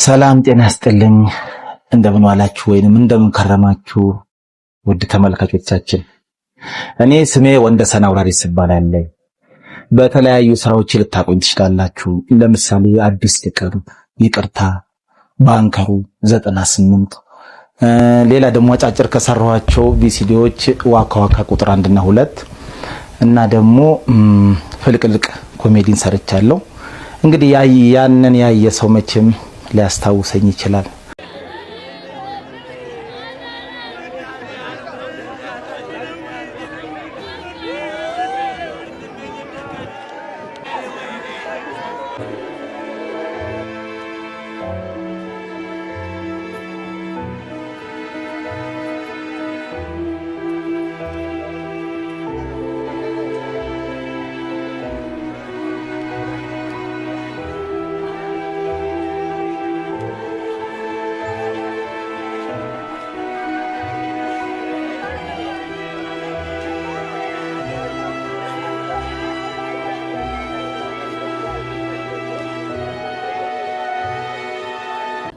ሰላም ጤና ይስጥልኝ እንደምን ዋላችሁ ወይንም እንደምን ከረማችሁ ውድ ተመልካቾቻችን እኔ ስሜ ወንደሰን አውራሪስ እባላለሁ በተለያዩ ስራዎች ልታቆኝ ትችላላችሁ ለምሳሌ አዲስ ይቅርታ ባንከሩ 98 ሌላ ደግሞ አጫጭር ከሰራኋቸው ቪዲዮዎች ዋካ ቁጥር 1 እና 2 እና ደግሞ ፍልቅልቅ ኮሜዲን ሰርቻለሁ እንግዲህ ያንን ያየ ሰው መቼም ሊያስታውሰኝ ይችላል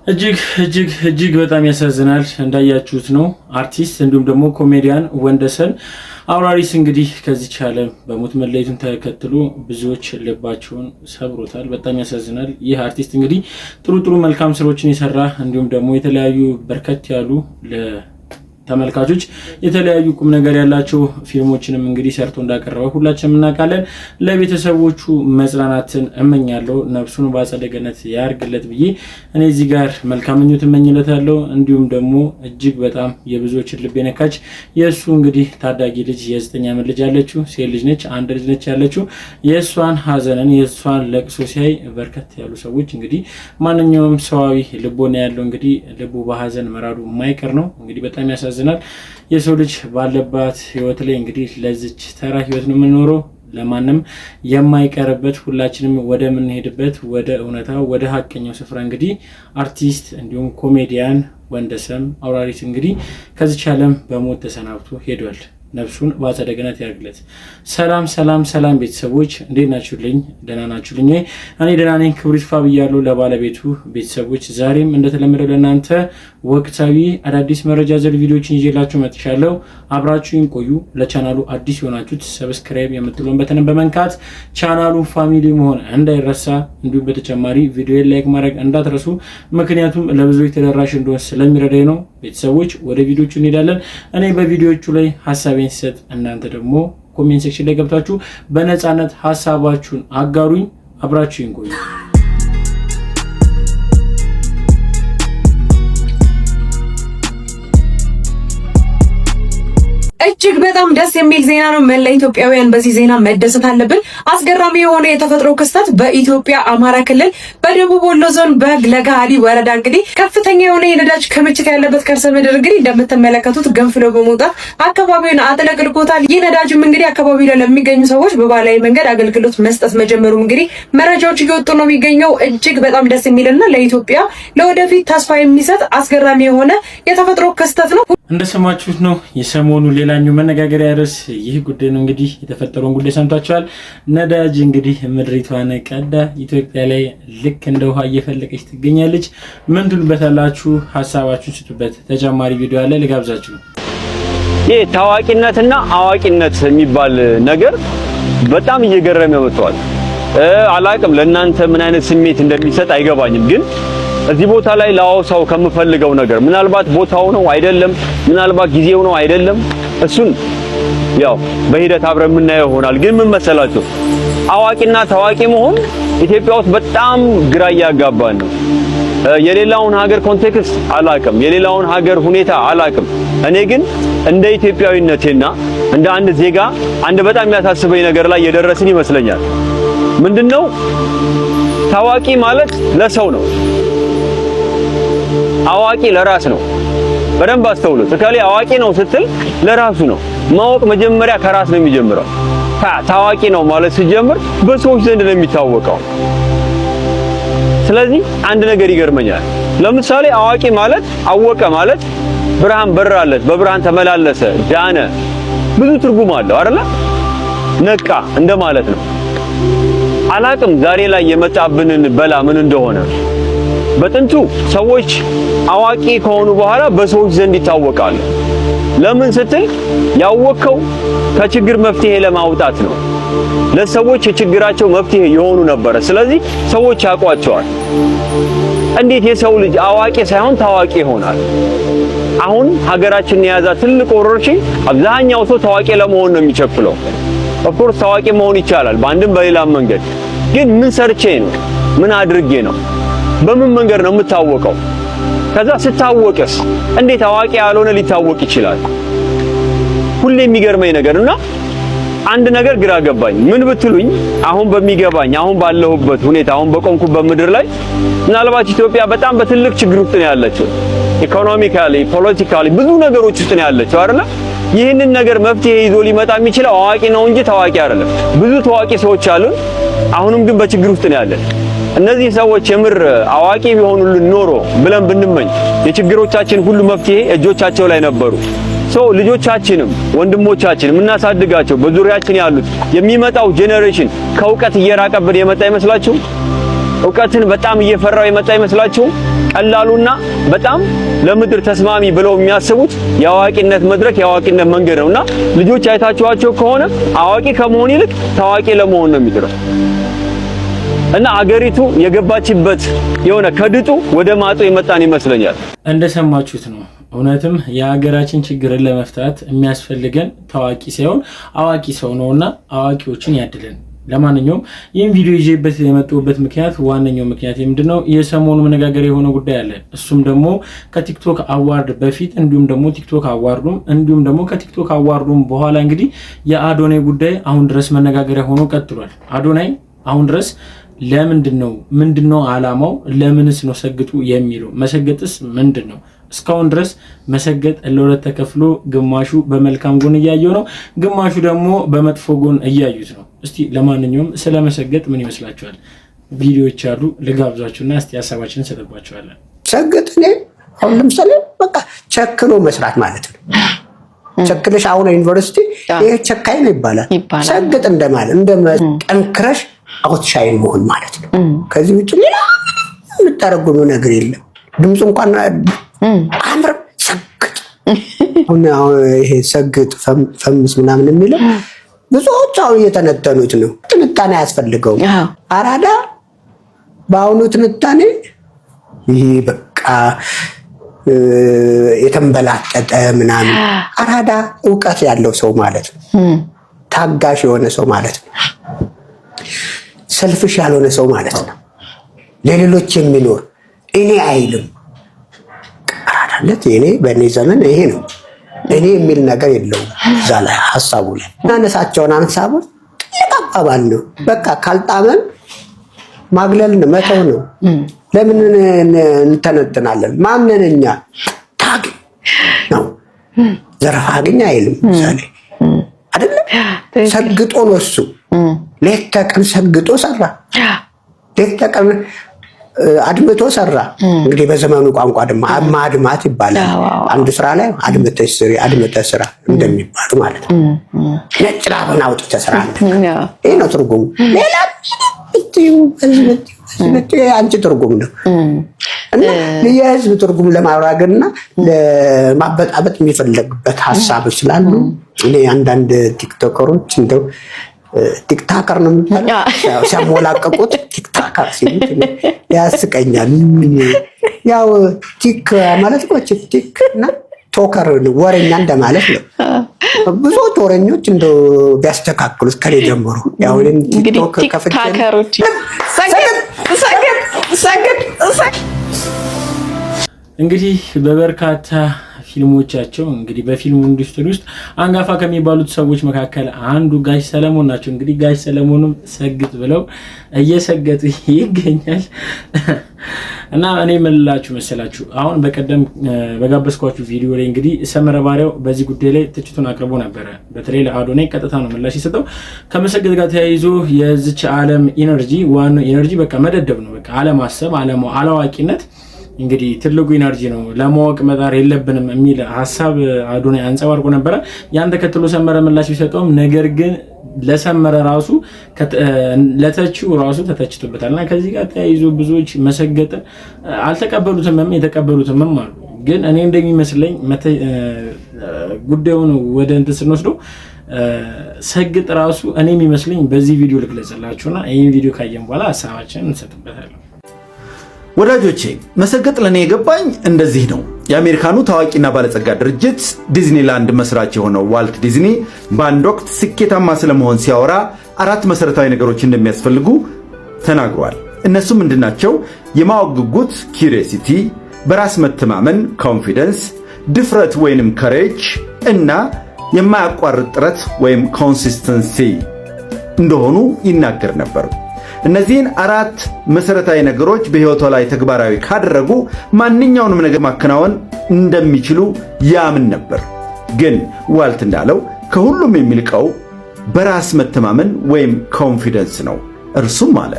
እጅግ በጣም ያሳዝናል እንዳያችሁት ነው አርቲስት እንዲሁም ደግሞ ኮሜዲያን ወንደሰን አውራሪስ እንግዲህ ከዚህ ዓለም በሞት መለየቱን ተከትሎ ብዙዎች ልባቸውን ሰብሮታል በጣም ያሳዝናል ይህ አርቲስት እንግዲህ ጥሩ መልካም ስራዎችን የሰራ እንዲሁም ደግሞ የተለያዩ በርከት ያሉ ተመልካቾች የተለያዩ ቁም ነገር ያላቸው ፊልሞችንም እንግዲህ ሰርቶ እንዳቀረበ ሁላችንም እናውቃለን ለቤተሰቦቹ መጽናናትን እመኛለሁ ነፍሱን በአጸደ ገነት ያርግለት ብዬ እኔ እዚህ ጋር መልካም ምኞት እመኝለታለሁ እንዲሁም ደግሞ እጅግ በጣም የብዙዎች ልብ የነካች የሱ እንግዲህ ታዳጊ ልጅ የ9 ዓመት ልጅ ያለችው ሴት ልጅ ነች አንድ ልጅ ነች ያለችው የሷን ሐዘንን የሷን ለቅሶ ሲያይ በርከት ያሉ ሰዎች እንግዲህ ማንኛውም ሰዋዊ ልቦና ያለው እንግዲህ ልቡ በሐዘን መራዱ የማይቀር ነው እንግዲህ በጣም ያሳዝናል የሰው ልጅ ባለባት ህይወት ላይ እንግዲህ ለዚች ተራ ህይወት ነው የምንኖረው ለማንም የማይቀርበት ሁላችንም ወደ ምንሄድበት ወደ እውነታው ወደ ሐቀኛው ስፍራ እንግዲህ አርቲስት እንዲሁም ኮሜዲያን ወንደሰን አውራሪስ እንግዲህ ከዚህ ዓለም በሞት ተሰናብቶ ሄዷል ነፍሱን በአጸደ ገነት ያርግለት ሰላም ቤተሰቦች እንዴት ናችሁልኝ ደህና ናችሁልኝ እኔ ደህና ነኝ ክብር ይስፋ ብያለሁ ለባለቤቱ ቤተሰቦች ዛሬም እንደተለመደው ለእናንተ ወቅታዊ አዳዲስ መረጃ ዘል ቪዲዮዎችን ይዤላችሁ መጥቻለሁ አብራችሁን ቆዩ ለቻናሉ አዲስ ሆናችሁት ሰብስክራይብ የምትሉን በተን በመንካት ቻናሉ ፋሚሊ መሆን እንዳይረሳ እንዲሁም በተጨማሪ ቪዲዮ ላይክ ማድረግ እንዳትረሱ ምክንያቱም ለብዙዎች ተደራሽ እንደሆነ ስለሚረዳኝ ነው ቤተሰቦች ወደ ቪዲዮቹ እንሄዳለን እኔ በቪዲዮቹ ላይ ሐሳቤን ሰጥ እናንተ ደግሞ ኮሜንት ሴክሽን ላይ ገብታችሁ በነፃነት ሐሳባችሁን አጋሩኝ አብራችሁን ቆዩ እጅግ በጣም ደስ የሚል ዜና ነው መላ ኢትዮጵያውያን በዚህ ዜና መደሰት አለብን አስገራሚ የሆነ የተፈጥሮ ክስተት በኢትዮጵያ አማራ ክልል በደቡብ ወሎ ዞን በለጋሃዲ ወረዳ እንግዲህ ከፍተኛ የሆነ የነዳጅ ክምችት ያለበት ከርሰ ምድር እንግዲህ እንደምትመለከቱት ገንፍሎ በመውጣት አካባቢውን አጥለቅልቆታል ይህ ነዳጅም እንግዲህ አካባቢው ላይ ለሚገኙ ሰዎች በባህላዊ መንገድ አገልግሎት መስጠት መጀመሩ እንግዲህ መረጃዎች እየወጡ ነው የሚገኘው እጅግ በጣም ደስ የሚልና ለኢትዮጵያ ለወደፊት ተስፋ የሚሰጥ አስገራሚ የሆነ የተፈጥሮ ክስተት ነው እንደሰማችሁት ነው የሰሞኑ ሌላኛው መነጋገሪያ ርዕስ ይህ ጉዳይ ነው እንግዲህ የተፈጠረውን ጉዳይ ሰምታችኋል ነዳጅ እንግዲህ ምድሪቷን ቀዳ ኢትዮጵያ ላይ ልክ እንደ ውሃ እየፈለቀች ትገኛለች ምን ትሉበታላችሁ ሐሳባችሁን ስጡበት ተጨማሪ ቪዲዮ አለ ልጋብዛችሁ ይሄ ታዋቂነትና አዋቂነት የሚባል ነገር በጣም እየገረመ መጥቷል አላቅም ለእናንተ ምን አይነት ስሜት እንደሚሰጥ አይገባኝም ግን እዚህ ቦታ ላይ ላውሳው ከምፈልገው ነገር ምናልባት ቦታው ነው አይደለም ምናልባት ጊዜው ነው አይደለም እሱን ያው በሂደት አብረን የምናየው ይሆናል ግን ምን መሰላችሁ አዋቂና ታዋቂ መሆን ኢትዮጵያ ውስጥ በጣም ግራ ያጋባን ነው የሌላውን ሀገር ኮንቴክስት አላቅም የሌላውን ሀገር ሁኔታ አላቅም እኔ ግን እንደ ኢትዮጵያዊነቴና እንደ አንድ ዜጋ አንድ በጣም የሚያሳስበኝ ነገር ላይ የደረስን ይመስለኛል ምንድነው ታዋቂ ማለት ለሰው ነው አዋቂ ለራስ ነው በደንብ አስተውሉት እከሌ አዋቂ ነው ስትል ለራሱ ነው ማወቅ መጀመሪያ ከራስ ነው የሚጀምረው ታዋቂ ነው ማለት ሲጀምር በሰዎች ዘንድ ነው የሚታወቀው ስለዚህ አንድ ነገር ይገርመኛል ለምሳሌ አዋቂ ማለት አወቀ ማለት ብርሃን በራለት በብርሃን ተመላለሰ ዳነ ብዙ ትርጉም አለው አይደል ነቃ እንደማለት ነው አላቅም ዛሬ ላይ የመጣብንን በላ ምን እንደሆነ በጥንቱ ሰዎች አዋቂ ከሆኑ በኋላ በሰዎች ዘንድ ይታወቃሉ። ለምን ስትል ያወቀው ከችግር መፍትሄ ለማውጣት ነው። ለሰዎች የችግራቸው መፍትሄ የሆኑ ነበር። ስለዚህ ሰዎች ያውቋቸዋል። እንዴት የሰው ልጅ አዋቂ ሳይሆን ታዋቂ ይሆናል? አሁን ሀገራችንን የያዛ ትልቅ ወረርሽኝ አብዛኛው ሰው ታዋቂ ለመሆን ነው የሚቸኩለው። ኦፍኮርስ ታዋቂ መሆን ይቻላል በአንድም በሌላም መንገድ። ግን ምን ሰርቼ ነው? ምን አድርጌ ነው? በምን መንገድ ነው የምታወቀው? ከዛ ስታወቅስ እንዴት አዋቂ ያልሆነ ሊታወቅ ይችላል? ሁሌ የሚገርመኝ ነገርና አንድ ነገር ግራ ገባኝ። ምን ብትሉኝ አሁን በሚገባኝ አሁን ባለሁበት ሁኔታ አሁን በቆምኩበት ምድር ላይ ምናልባት ኢትዮጵያ በጣም በትልቅ ችግር ውስጥ ነው ያለችው። ኢኮኖሚካሊ፣ ፖለቲካሊ ብዙ ነገሮች ውስጥ ነው ያለችው አይደል? ይህንን ነገር መፍትሄ ይዞ ሊመጣ የሚችለው አዋቂ ነው እንጂ ታዋቂ አይደለም። ብዙ ታዋቂ ሰዎች አሉን፣ አሁንም ግን በችግር ውስጥ ነው ያለን። እነዚህ ሰዎች የምር አዋቂ ቢሆኑልን ኖሮ ብለን ብንመኝ የችግሮቻችን ሁሉ መፍትሄ እጆቻቸው ላይ ነበሩ። ልጆቻችንም ወንድሞቻችንም እናሳድጋቸው በዙሪያችን ያሉት የሚመጣው ጄኔሬሽን ከእውቀት እየራቀብን የመጣ ይመስላችሁ? እውቀትን በጣም እየፈራው የመጣ ይመስላችሁ? ቀላሉና በጣም ለምድር ተስማሚ ብለው የሚያስቡት የአዋቂነት መድረክ የአዋቂነት መንገድ ነውና ልጆች አይታችኋቸው ከሆነ አዋቂ ከመሆን ይልቅ ታዋቂ ለመሆን ነው የሚጥረው። እና አገሪቱ የገባችበት የሆነ ከድጡ ወደ ማጡ የመጣን ይመስለኛል። እንደሰማችሁት ነው። እውነትም የሀገራችን ችግርን ለመፍታት የሚያስፈልገን ታዋቂ ሳይሆን አዋቂ ሰው ነውና አዋቂዎችን ያድለን። ለማንኛውም ይህን ቪዲዮ ይዤበት የመጣሁበት ምክንያት ዋነኛው ምክንያት ምንድነው? የሰሞኑ መነጋገሪያ የሆነ ጉዳይ አለ። እሱም ደግሞ ከቲክቶክ አዋርድ በፊት እንዲሁም ደግሞ ቲክቶክ አዋርዱም እንዲሁም ደግሞ ከቲክቶክ አዋርዱም በኋላ እንግዲህ የአዶናይ ጉዳይ አሁን ድረስ መነጋገሪያ ሆኖ ቀጥሏል። አዶናይ አሁን ድረስ ምንድነው ዓላማው? ለምንስ ነው ሰግጡ የሚለው? መሰገጥስ ምንድነው? እስካሁን ድረስ መሰገጥ ለሁለት ተከፍሎ ግማሹ በመልካም ጎን እያየው ነው፣ ግማሹ ደግሞ በመጥፎ ጎን እያዩት ነው። እስቲ ለማንኛውም ስለ መሰገጥ ምን ይመስላችኋል? ቪዲዮዎች አሉ ልጋብዛችሁና እስቲ ሀሳባችንን እንሰጥባችኋለን። ሰገጥ እኔ አሁን ለምሳሌ በቃ ቸክሎ መስራት ማለት ነው። ቸክለሽ አሁን ዩኒቨርሲቲ ይሄ ቸካይ ነው ይባላል። ሰገጥ እንደማለት ጠንክረሽ አውትሻይን መሆን ማለት ነው። ከዚህ ውጭ ሌላ የምታረጉሙ ነገር የለም። ድምፁ እንኳን አምር ሰግጥ ይሄ ሰግጥ ፈምስ ምናምን የሚለው ብዙዎች አሁን እየተነተኑት ነው። ትንታኔ አያስፈልገውም። አራዳ በአሁኑ ትንታኔ ይሄ በቃ የተንበላጠጠ ምናምን። አራዳ እውቀት ያለው ሰው ማለት ነው። ታጋሽ የሆነ ሰው ማለት ነው። ሰልፍሽ ያልሆነ ሰው ማለት ነው። ለሌሎች የሚኖር እኔ አይልም። አራዳለት እኔ በእኔ ዘመን ይሄ ነው እኔ የሚል ነገር የለውም። እዛ ላይ ሐሳቡ ላይ እናነሳቸውን ሐሳቦች ትልቅ አባባል ነው። በቃ ካልጣመን ማግለል ነው፣ መተው ነው። ለምን እንተነትናለን? ማንነኛ ታግ ነው ዘረፋ አገኝ አይልም። ምሳሌ አይደለም ሰግጦ ነው እሱ ሌት ተቀን ሰግጦ ሰራ፣ ሌት ተቀን አድምቶ ሰራ። እንግዲህ በዘመኑ ቋንቋ ደግሞ ማድማት ይባላል። አንድ ስራ ላይ አድምተሽ ስሪ፣ አድምተሽ ስራ እንደሚባሉ ማለት ነው። ነጭ ላብን አውጥተሽ ስራ። ይሄ ነው ትርጉሙ። ሌላ አንቺ ትርጉም ነው እና የህዝብ ትርጉም ለማውራግና ለማበጣበጥ የሚፈለግበት ሀሳብ ስላሉ እኔ አንዳንድ ቲክቶከሮች እንደው ቲክታከር ነው የሚባለው ሲያሞላቀቁት ቲክታከር ሲሉት ያስቀኛል። ያው ቲክ ማለት እኮ ቲክ እና ቶከር ወሬኛ እንደማለት ነው። ብዙ ወሬኞች እንደው ቢያስተካክሉት ከኔ ጀምሮ ያው ቲክቶክ ቲክታከሮች እንግዲህ በበርካታ ፊልሞቻቸው እንግዲህ በፊልሙ ኢንዱስትሪ ውስጥ አንጋፋ ከሚባሉት ሰዎች መካከል አንዱ ጋሽ ሰለሞን ናቸው። እንግዲህ ጋሽ ሰለሞንም ሰግጥ ብለው እየሰገጡ ይገኛል። እና እኔ የምልላችሁ መሰላችሁ አሁን በቀደም በጋበዝኳችሁ ቪዲዮ ላይ እንግዲህ ሰመረ ባሪያው በዚህ ጉዳይ ላይ ትችቱን አቅርቦ ነበረ። በተለይ ለአዶናይ ቀጥታ ነው ምላሽ የሰጠው። ከመሰገጥ ጋር ተያይዞ የዚች ዓለም ኢነርጂ ዋናው ኢነርጂ በቃ መደደብ ነው። በቃ አለማሰብ፣ አላዋቂነት እንግዲህ ትልቁ ኢነርጂ ነው። ለማወቅ መጣር የለብንም የሚል ሐሳብ አዶናይ አንጸባርቆ ነበረ። ያን ተከትሎ ሰመረ ምላሽ ቢሰጠውም ነገር ግን ለሰመረ ራሱ ለተቺው ራሱ ተተችቶበታልና ከዚህ ጋር ተያይዞ ብዙዎች መሰገጥን አልተቀበሉትም የተቀበሉትም አሉ። ግን እኔ እንደሚመስለኝ ጉዳዩን ወደ እንትን ስንወስደው ሰግጥ ራሱ እኔ የሚመስለኝ በዚህ ቪዲዮ ልግለጽላችሁና ይሄን ቪዲዮ ካየን በኋላ ሐሳባችንን እንሰጥበታለን። ወዳጆቼ መሰገጥ ለኔ የገባኝ እንደዚህ ነው። የአሜሪካኑ ታዋቂና ባለጸጋ ድርጅት ዲዝኒላንድ መስራች የሆነው ዋልት ዲዝኒ በአንድ ወቅት ስኬታማ ስለመሆን ሲያወራ 4 መሰረታዊ ነገሮች እንደሚያስፈልጉ ተናግሯል። እነሱ ምንድናቸው? የማወቅ ጉጉት ኪዩሪዮሲቲ፣ በራስ መተማመን ኮንፊደንስ፣ ድፍረት ወይንም ከሬጅ እና የማያቋርጥ ጥረት ወይም ኮንሲስተንሲ እንደሆኑ ይናገር ነበር። እነዚህን 4 መሰረታዊ ነገሮች በህይወቷ ላይ ተግባራዊ ካደረጉ ማንኛውንም ነገር ማከናወን እንደሚችሉ ያምን ነበር። ግን ዋልት እንዳለው ከሁሉም የሚልቀው በራስ መተማመን ወይም ኮንፊደንስ ነው። እርሱም አለ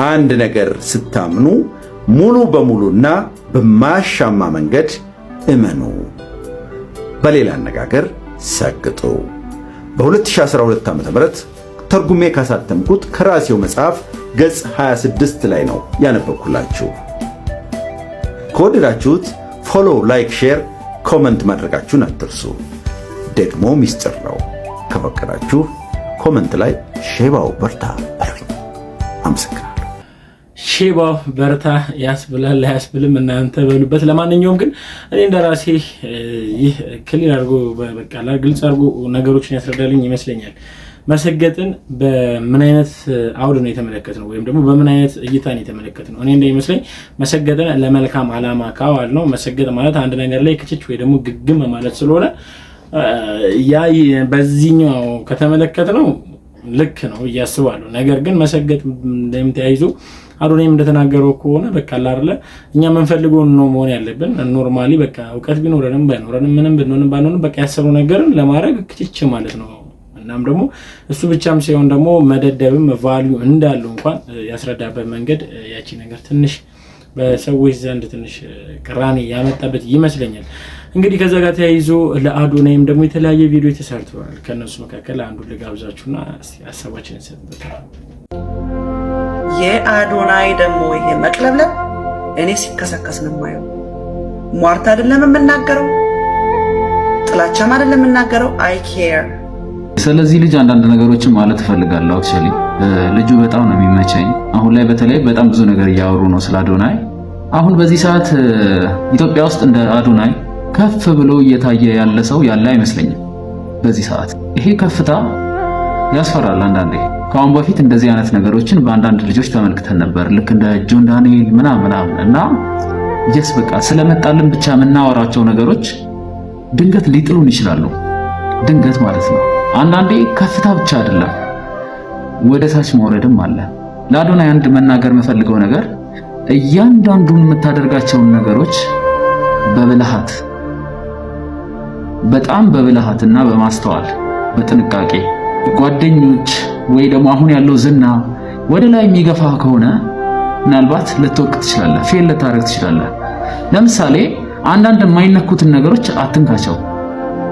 አንድ ነገር ስታምኑ ሙሉ በሙሉና በማያሻማ መንገድ እመኑ። በሌላ አነጋገር ሰግጡ። በ2012 ዓ.ም ተርጉሜ ካሳተምኩት ከራሴው መጽሐፍ ገጽ 26 ላይ ነው ያነበብኩላችሁ። ከወደዳችሁት ፎሎ፣ ላይክ፣ ሼር፣ ኮመንት ማድረጋችሁን አትርሱ። ደግሞ ሚስጥር ነው። ከፈቀዳችሁ ኮመንት ላይ ሼባው በርታ በሉኝ። አመሰግናለሁ። ሼባው በርታ ያስብላል ያስብልም እናንተ በሉበት። ለማንኛውም ግን እኔ እንደራሴ ይህ ክሊር አድርጎ በቃ ግልጽ አድርጎ ነገሮችን ያስረዳልኝ ይመስለኛል። መሰገጥን በምን አይነት አውድ ነው የተመለከትነው ወይም ደግሞ በምን አይነት እይታ ነው የተመለከትነው? እኔ እንደሚመስለኝ መሰገጥን ለመልካም ዓላማ ካዋል ነው። መሰገጥ ማለት አንድ ነገር ላይ ክችች ወይ ደግሞ ግግም ማለት ስለሆነ ያ በዚህኛው ከተመለከትነው ልክ ነው እያስባለሁ። ነገር ግን መሰገጥ እንደምታይዙ አዶናይም እንደተናገረው ከሆነ በቃ አይደለ እኛ የምንፈልገው ነው መሆን ያለብን። ኖርማሊ በቃ እውቀት ቢኖረንም ባይኖረንም ምንም ብንሆንም ባንሆንም በቃ ያሰሩ ነገርን ለማድረግ ክችች ማለት ነው። እናም ደግሞ እሱ ብቻም ሳይሆን ደግሞ መደደብም ቫልዩ እንዳለው እንኳን ያስረዳበት መንገድ ያቺ ነገር ትንሽ በሰዎች ዘንድ ትንሽ ቅራኔ ያመጣበት ይመስለኛል። እንግዲህ ከዛ ጋር ተያይዞ ለአዶናይም ደግሞ የተለያየ ቪዲዮ ተሰርተዋል። ከነሱ መካከል አንዱ ልጋብዛችሁና እስቲ ሐሳባችንን እንሰጥበታለን። የአዶናይ ደግሞ ይሄ መቅለብለብ እኔ ሲከሰከስ ነው የማየው። ሟርት አይደለም የምናገረው፣ ጥላቻም አይደለም የምናገረው። አይ ኬር ስለዚህ ልጅ አንዳንድ ነገሮችን ማለት እፈልጋለሁ። አክቹአሊ ልጁ በጣም ነው የሚመቸኝ። አሁን ላይ በተለይ በጣም ብዙ ነገር እያወሩ ነው ስለ አዶናይ። አሁን በዚህ ሰዓት ኢትዮጵያ ውስጥ እንደ አዶናይ ከፍ ብሎ እየታየ ያለ ሰው ያለ አይመስለኝም። በዚህ ሰዓት ይሄ ከፍታ ያስፈራል አንዳንዴ። ከአሁን በፊት እንደዚህ አይነት ነገሮችን በአንዳንድ ልጆች ተመልክተን ነበር፣ ልክ እንደ ጆን ዳንኤል ምናምን እና ጀስ በቃ ስለመጣልን ብቻ የምናወራቸው ነገሮች ድንገት ሊጥሉን ይችላሉ። ድንገት ማለት ነው። አንዳንዴ ከፍታ ብቻ አይደለም ወደ ታች መውረድም አለ። ለአዶናይ አንድ መናገር የምፈልገው ነገር እያንዳንዱን የምታደርጋቸውን ነገሮች በብልሃት በጣም በብልሃትና በማስተዋል በጥንቃቄ ጓደኞች ወይ ደግሞ አሁን ያለው ዝና ወደ ላይ የሚገፋ ከሆነ ምናልባት ልትወድቅ ትችላለህ፣ ፌል ልታደርግ ትችላለህ። ለምሳሌ አንዳንድ የማይነኩትን ነገሮች አትንካቸው።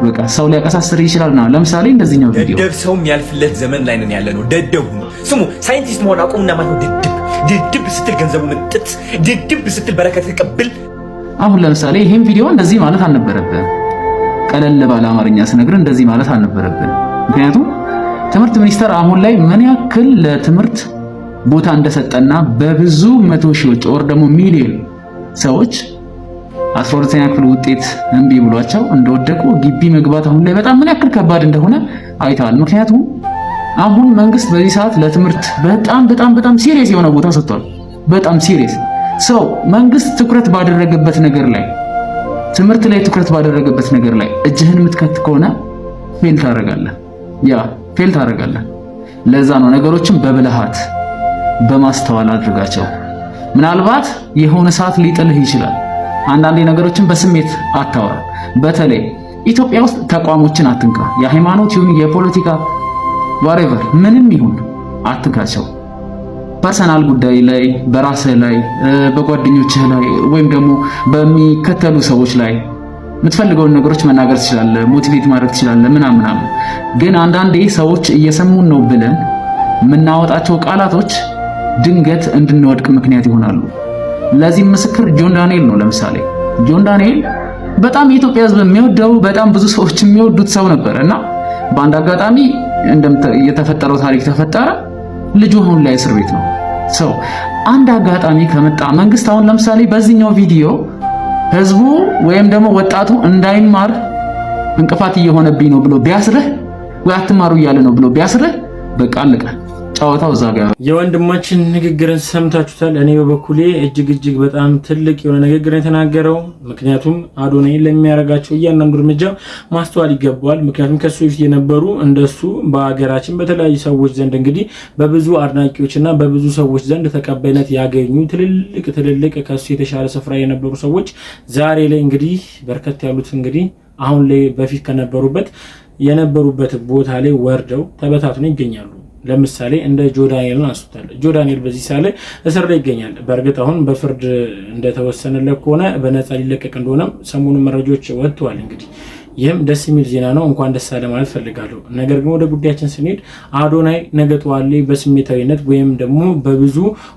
በቃ ሰው ሊያቀሳስር ይችላልና ለምሳሌ እንደዚህኛው ቪዲዮ ደደብ ሰው የሚያልፍለት ዘመን ላይ ነን ያለነው። ደደቡ ስሙ ሳይንቲስት መሆን አቁምና ማለት ነው። ድድብ ስትል ገንዘቡ ምጥጥ፣ ድድብ ስትል በረከት ተቀብል። አሁን ለምሳሌ ይሄን ቪዲዮ እንደዚህ ማለት አልነበረብህም። ቀለል ባለ አማርኛ ስነግር እንደዚህ ማለት አልነበረብህም። ምክንያቱም ትምህርት ሚኒስቴር አሁን ላይ ምን ያክል ለትምህርት ቦታ እንደሰጠና በብዙ መቶ ሺዎች ወር ደግሞ ሚሊዮን ሰዎች 12ኛ ክፍል ውጤት እምቢ ብሏቸው እንደወደቁ ግቢ መግባት አሁን ላይ በጣም ምን ያክል ከባድ እንደሆነ አይተዋል። ምክንያቱም አሁን መንግስት በዚህ ሰዓት ለትምህርት በጣም ሲሪየስ የሆነ ቦታ ሰጥቷል። በጣም ሲሪየስ ሰው መንግስት ትኩረት ባደረገበት ነገር ላይ ትምህርት ላይ ትኩረት ባደረገበት ነገር ላይ እጅህን የምትከት ከሆነ ፌል ታደርጋለህ። ፌል ታደርጋለህ። ለዛ ነው ነገሮችን በብልሃት በማስተዋል አድርጋቸው። ምናልባት የሆነ ሰዓት ሊጥልህ ይችላል። አንዳንዴ ነገሮችን በስሜት አታወራ። በተለይ ኢትዮጵያ ውስጥ ተቋሞችን አትንካ። የሃይማኖት ይሁን የፖለቲካ whatever ምንም ይሁን አትንካቸው። ፐርሰናል ጉዳይ ላይ በራስህ ላይ በጓደኞችህ ላይ ወይም ደግሞ በሚከተሉ ሰዎች ላይ የምትፈልገውን ነገሮች መናገር ትችላለህ፣ ሞቲቬት ማድረግ ትችላለህ ምናምን። ግን አንዳንዴ ሰዎች እየሰሙን ነው ብለን የምናወጣቸው ቃላቶች ድንገት እንድንወድቅ ምክንያት ይሆናሉ። ለዚህ ምስክር ጆን ዳንኤል ነው። ለምሳሌ ጆን ዳንኤል በጣም የኢትዮጵያ ሕዝብ የሚወደው በጣም ብዙ ሰዎች የሚወዱት ሰው ነበርና በአንድ አጋጣሚ የተፈጠረው ታሪክ ተፈጠረ። ልጁ አሁን ላይ እስር ቤት ነው። ሰው አንድ አጋጣሚ ከመጣ መንግስት አሁን ለምሳሌ በዚህኛው ቪዲዮ ህዝቡ ወይም ደግሞ ወጣቱ እንዳይማር እንቅፋት እየሆነብኝ ነው ብሎ ቢያስርህ ወይ አትማሩ እያለ ነው ብሎ ቢያስርህ በቃ አለቀ። ጫወታው እዛ ጋር የወንድማችን ንግግርን ሰምታችሁታል። እኔ በበኩሌ እጅግ በጣም ትልቅ የሆነ ንግግርን የተናገረው ምክንያቱም አዶናይ ለሚያረጋቸው እያንዳንዱ እርምጃ ማስተዋል ይገባዋል። ምክንያቱም ከሱ በፊት የነበሩ እንደሱ በአገራችን በተለያዩ ሰዎች ዘንድ እንግዲህ በብዙ አድናቂዎችና በብዙ ሰዎች ዘንድ ተቀባይነት ያገኙ ትልልቅ ከሱ የተሻለ ስፍራ የነበሩ ሰዎች ዛሬ ላይ እንግዲህ በርከት ያሉት እንግዲህ አሁን ላይ በፊት የነበሩበት ቦታ ላይ ወርደው ተበታትነው ይገኛሉ። ለምሳሌ እንደ ጆ ዳንኤልን አንስቷል። ጆ ዳንኤል በዚህ ሳለ እስር ላይ ይገኛል። በእርግጥ አሁን በፍርድ እንደተወሰነለት ከሆነ በነፃ ሊለቀቅ እንደሆነም ሰሞኑን መረጃዎች ወጥተዋል። እንግዲህ ይህም ደስ የሚል ዜና ነው። እንኳን ደስ አለ ማለት ፈልጋለሁ። ነገር ግን ወደ ጉዳያችን ስንሄድ አዶናይ ነገ ጠዋት ላይ በስሜታዊነት ወይም ደግሞ በብዙ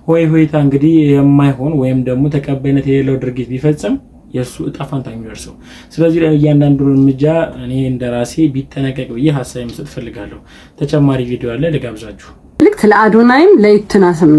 ሆይታ እንግዲህ የማይሆን ወይም ደግሞ ተቀባይነት የሌለው ድርጊት ቢፈጽም የሱ እጣ ፈንታ የሚደርሰው። ስለዚህ እያንዳንዱ እርምጃ እኔ እንደራሴ ቢጠነቀቅ ብዬ ሀሳብ መስጠት ፈልጋለሁ። ተጨማሪ ቪዲዮ አለ ልጋብዛችሁ። ልክ ለአዶናይም ለይቱናስም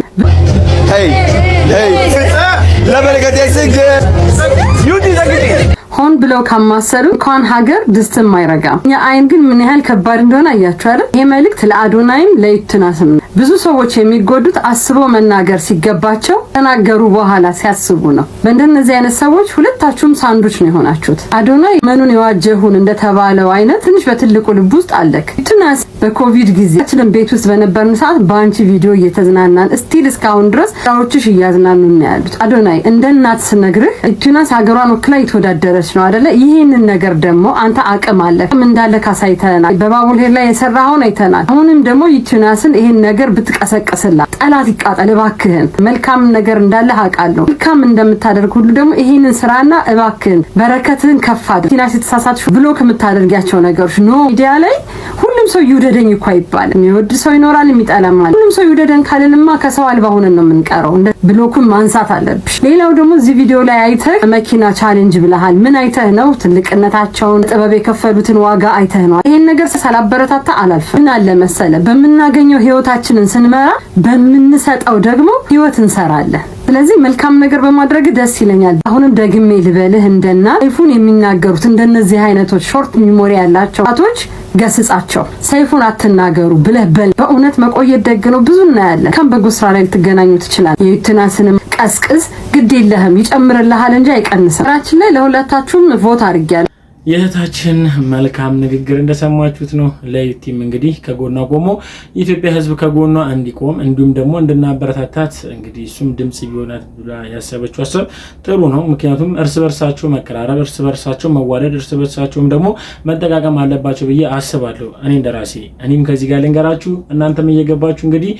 ሆን ብለው ካማሰሉ እንኳን ሀገር ድስትም አይረጋም። የአይን ግን ምን ያህል ከባድ እንደሆነ አያችሁ አይደል? ይሄ መልእክት ለአዶናይም ለይቱናስም። ብዙ ሰዎች የሚጎዱት አስበው መናገር ሲገባቸው ተናገሩ በኋላ ሲያስቡ ነው። በእንደነዚህ አይነት ሰዎች ሁለታችሁም ሳንዶች ነው የሆናችሁት። አዶናይ መኑን የዋጀሁን እንደተባለው አይነት ትንሽ በትልቁ ልብ ውስጥ አለክ። ይቱናስ በኮቪድ ጊዜ ቤት ውስጥ በነበርን ሰዓት በአንቺ ቪዲዮ እየተዝናናን ስቲል እስካሁን ድረስ ዳዎችሽ እያዝናኑ ነው ያሉት። አዶናይ እንደ እናት ስነግርህ ይቱናስ ሀገሯን ወክላ የተወዳደረች ነው አይደለ? ይሄንን ነገር ደግሞ አንተ አቅም አለ እንዳለ ካሳይተናል። በባቡል ሄድ ላይ የሰራውን አይተናል። አሁንም ደግሞ ይቱናስን ይሄን ነገር ብትቀሰቀስላ ጠላት ይቃጠል እባክህን። መልካም ነገር እንዳለ አውቃለሁ። መልካም እንደምታደርግ ሁሉ ደግሞ ይሄንን ስራና እባክህን በረከትን ከፍ አድርግ። ይቱናስ የተሳሳትሽ ብሎ ከምታደርጋቸው ነገሮች ኖ ሚዲያ ላይ ሁሉም ሰው ይውደደኝ እኮ አይባልም። የሚወድ ሰው ይኖራል፣ የሚጠላም አለ። ሁሉም ሰው ይውደደን ካልንማ ከሰው አልባ ሆነን ነው የምንቀረው። እንደ ብሎኩን ማንሳት አለብሽ። ሌላው ደግሞ እዚህ ቪዲዮ ላይ አይተህ መኪና ቻሌንጅ ብለሃል። ምን አይተህ ነው? ትልቅነታቸውን ጥበብ የከፈሉትን ዋጋ አይተህ ነው። ይሄን ነገር ሳላበረታታ አላልፍም። ምን አለ መሰለ በምናገኘው ህይወታችንን ስንመራ በምንሰጠው ደግሞ ህይወት እንሰራለን። ስለዚህ መልካም ነገር በማድረግ ደስ ይለኛል። አሁንም ደግሜ ልበልህ እንደና ሰይፉን የሚናገሩት እንደነዚህ አይነቶች ሾርት ሚሞሪ ያላቸው አቶች ገስጻቸው። ሰይፉን አትናገሩ ብለህ በል። በእውነት መቆየት ደግ ነው። ብዙ እናያለን። ከም በጎስራ ላይ ልትገናኙ ትችላል። የዩትናስንም ቀስቅስ ግድ የለህም ይጨምርልሃል እንጂ አይቀንስም። ራችን ላይ ለሁለታችሁም ቮት አድርጊያለሁ። የእህታችን መልካም ንግግር እንደሰማችሁት ነው። ለዩቲም እንግዲህ ከጎኗ ቆሞ የኢትዮጵያ ሕዝብ ከጎኗ እንዲቆም እንዲሁም ደግሞ እንድናበረታታት እንግዲህ እሱም ድምጽ ቢሆናት ብላ ያሰበችው ሀሳብ ጥሩ ነው። ምክንያቱም እርስ በርሳቸው መቀራረብ፣ እርስ በርሳቸው መዋደድ፣ እርስ በርሳቸውም ደግሞ መጠቃቀም አለባቸው ብዬ አስባለሁ። እኔ እንደራሴ እኔም ከዚህ ጋር ልንገራችሁ እናንተም እየገባችሁ እንግዲህ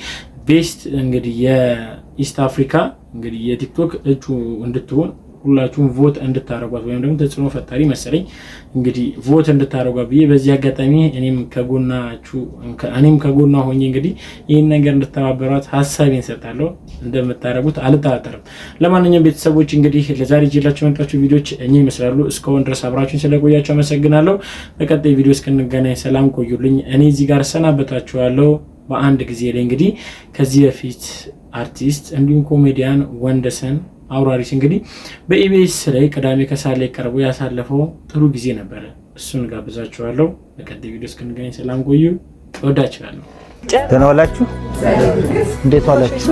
ቤስት እንግዲህ የኢስት አፍሪካ እንግዲህ የቲክቶክ እጩ እንድትሆን ሁላችሁም ቮት እንድታረጓት ወይም ደግሞ ተጽዕኖ ፈጣሪ መሰለኝ እንግዲህ ቮት እንድታረጓት ብዬ በዚህ አጋጣሚ እኔም ከጎኗ ሆኜ እንግዲህ ይህን ነገር እንድተባበሯት ሀሳቤን ሰጣለሁ። እንደምታረጉት አልጠራጠርም። ለማንኛውም ቤተሰቦች እንግዲህ ለዛሬ ይዤላችሁ የመጣችሁ ቪዲዮዎች እኚህ ይመስላሉ። እስካሁን ድረስ አብራችሁን ስለቆያችሁ አመሰግናለሁ። በቀጣይ ቪዲዮ እስክንገናኝ ሰላም ቆዩልኝ። እኔ እዚህ ጋር ሰናበታችኋለሁ። በአንድ ጊዜ ላይ እንግዲህ ከዚህ በፊት አርቲስት እንዲሁም ኮሜዲያን ወንደሰን አውራሪስ እንግዲህ በኢቢኤስ ላይ ቅዳሜ ከሰዓት ላይ ቀርቦ ያሳለፈው ጥሩ ጊዜ ነበረ። እሱን ጋብዛችኋለሁ። በቀጣይ ቪዲዮ እስክንገናኝ ሰላም ቆዩ። እወዳችኋለሁ። ደህና ዋላችሁ? እንዴት ዋላችሁ?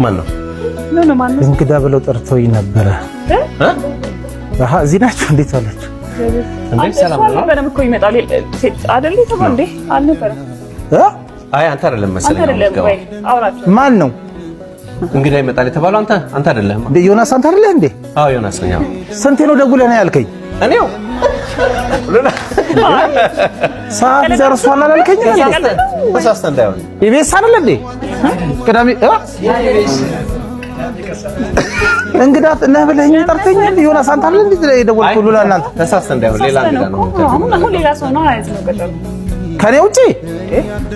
ማን ነው? እንግዳ ብለው ጠርተውኝ ነበረ። እዚህ ናችሁ? እንዴት ዋላችሁ? እንዴት ሰላም ነው? በደምብ እኮ ይመጣል አይደል? ተባለ እንዴ? አልነበረም። አይ አንተ አይደለም መሰለኝ። ማን ነው እንግዳ ይመጣል የተባለው? አንተ አይደለም እንዴ? ዮናስ አንተ አይደለ እንዴ? አዎ ዮናስ ነኝ። ስንቴ ነው ደውለህ ነው ያልከኝ? እኔው ሰዓት ደርሷል አላልከኝ? ተሳስተህ እንዳይሆን ኢቢኤስ አይደለ እንዴ? ቅዳሜ እንግዳ ነህ ብለኸኝ ጠርተኛል። ዮናስ አንተ አይደል እንዴ የደወልኩት? ሉላ እናንተ ተሳስተ እንዳይሆን ሌላ እንግዳ ነው። አሁን ሌላ ሰው ነው አይዝ ነው ቀጠሮ ከኔ ውጪ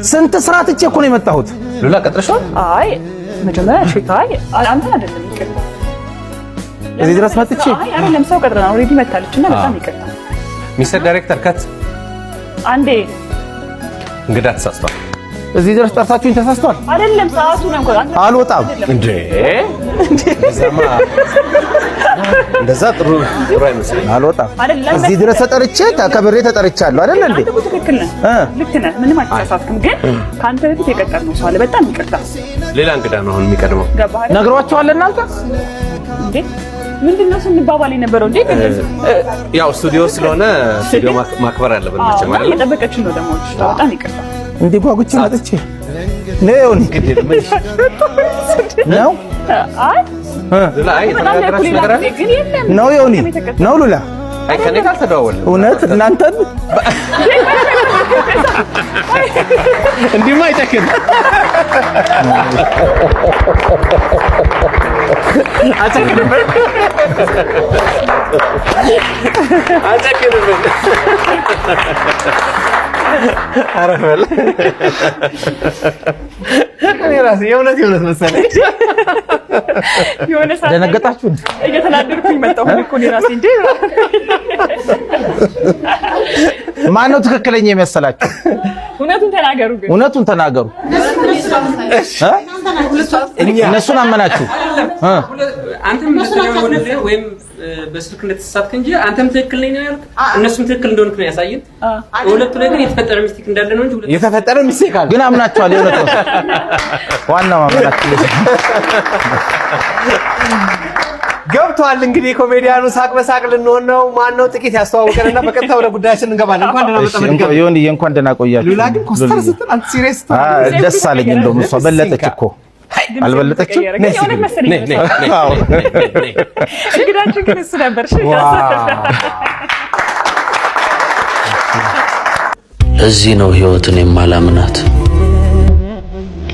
ስንት ስራ ትቼ እኮ ነው የመጣሁት። ሉላ ቀጥረሻል? አይ መጀመሪያ ሽካይ አንተ አይደለም ይቅር እዚህ ድረስ መጥቼ አይ አይደለም ሰው ቀጥረና ኦሬዲ መታለችና በጣም ይቅርታ ሚስተር ዳይሬክተር ከት አንዴ እንግዳ ተሳስቷል። እዚህ ድረስ ጠርታችሁኝ ተሳስቷል። አይደለም ሰዓቱ ነው እንኳን አልወጣም እንዴ ዘማ እንደዛ ጥሩ አይመስልም። አልወጣም አይደለም እዚህ ድረስ ተጠርቼ ተከብሬ ተጠርቻለሁ አይደል እንዴ? ትክክል ነህ ልክ ነህ። ምንም አልተሳሳትክም። ግን ካንተ በፊት የቀጠርነው ሰው አለ። በጣም ይቅርታ። ሌላ እንግዳ ነው አሁን የሚቀድመው። ነግሯቸዋል እናንተ እንዴ? ምንድነው ስንባባል የነበረው እንዴ? ያው ስቱዲዮ ስለሆነ ስቱዲዮ ማክበር አለብን መቼም አይደል? እየጠበቀችን ነው ደግሞ። በጣም ይቅርታ እንዴ ጓጉቼ መጥቼ ነው ነው አይ ሉላ የተናገራችሁ ነገር አለ ነው ዮኒ ነው ሉላ አይ ከኔ ጋር ተደዋወልን። እውነት እናንተን እንዲህማ አይተክም አጨክንበት አረፈል እኔ ራሴ የእውነት መሰለኝ። የሆነ ሰዓት ደነገጣችሁ? እየተናደድኩኝ መጣሁ እኮ እኔ ራሴ እንዴ። ማን ነው ትክክለኛ የመሰላችሁ? እውነቱን ተናገሩ ግን እውነቱን ተናገሩ። እነሱን አመናችሁ? አንተም እንደተናገሩ ወይም በስልክ እንደተሳሳትክ እንጂ አንተም ትክክል ነኝ ነው ያልክ፣ እነሱም ትክክል እንደሆንክ ነው ያሳየን። ሁለቱ ላይ ግን የተፈጠረ ሚስቴክ እንዳለ ነው እንጂ የተፈጠረ ሚስቴክ አለ ግን አምናችኋል። የእውነት ነው ዋናው አምናችሁ ገብቷል። እንግዲህ ኮሜዲያኑ ሳቅ በሳቅ ልንሆን ነው። ማን ነው ጥቂት ያስተዋውቀንና በቀጥታ ወደ ጉዳያችን እንገባለን። እንኳን ደህና መጣህ ዮኒ፣ እንኳን ደህና ቆያችሁ። ሉላ ግን ኮስተር ስትል አንተ ሲሪየስ ደስ አለኝ። እንደውም እሷ በለጠች እኮ አልበለጠችም? እንግዳችን ግን እሱ ነበር። ለዚህ ነው ህይወትን የማላምናት።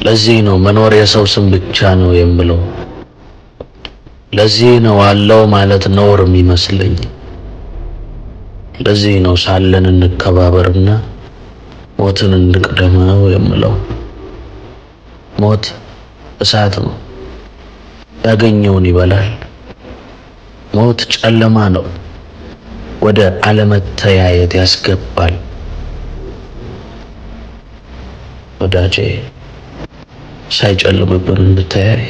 ለዚህ ነው መኖር የሰው ስም ብቻ ነው የምለው። ለዚህ ነው አለው ማለት ነውር የሚመስለኝ። ለዚህ ነው ሳለን እንከባበርና ሞትን እንቅደመው የምለው። ሞት እሳት ነው፣ ያገኘውን ይበላል። ሞት ጨለማ ነው፣ ወደ አለመተያየት ያስገባል። ወዳጄ ሳይጨልምብን እንተያይ።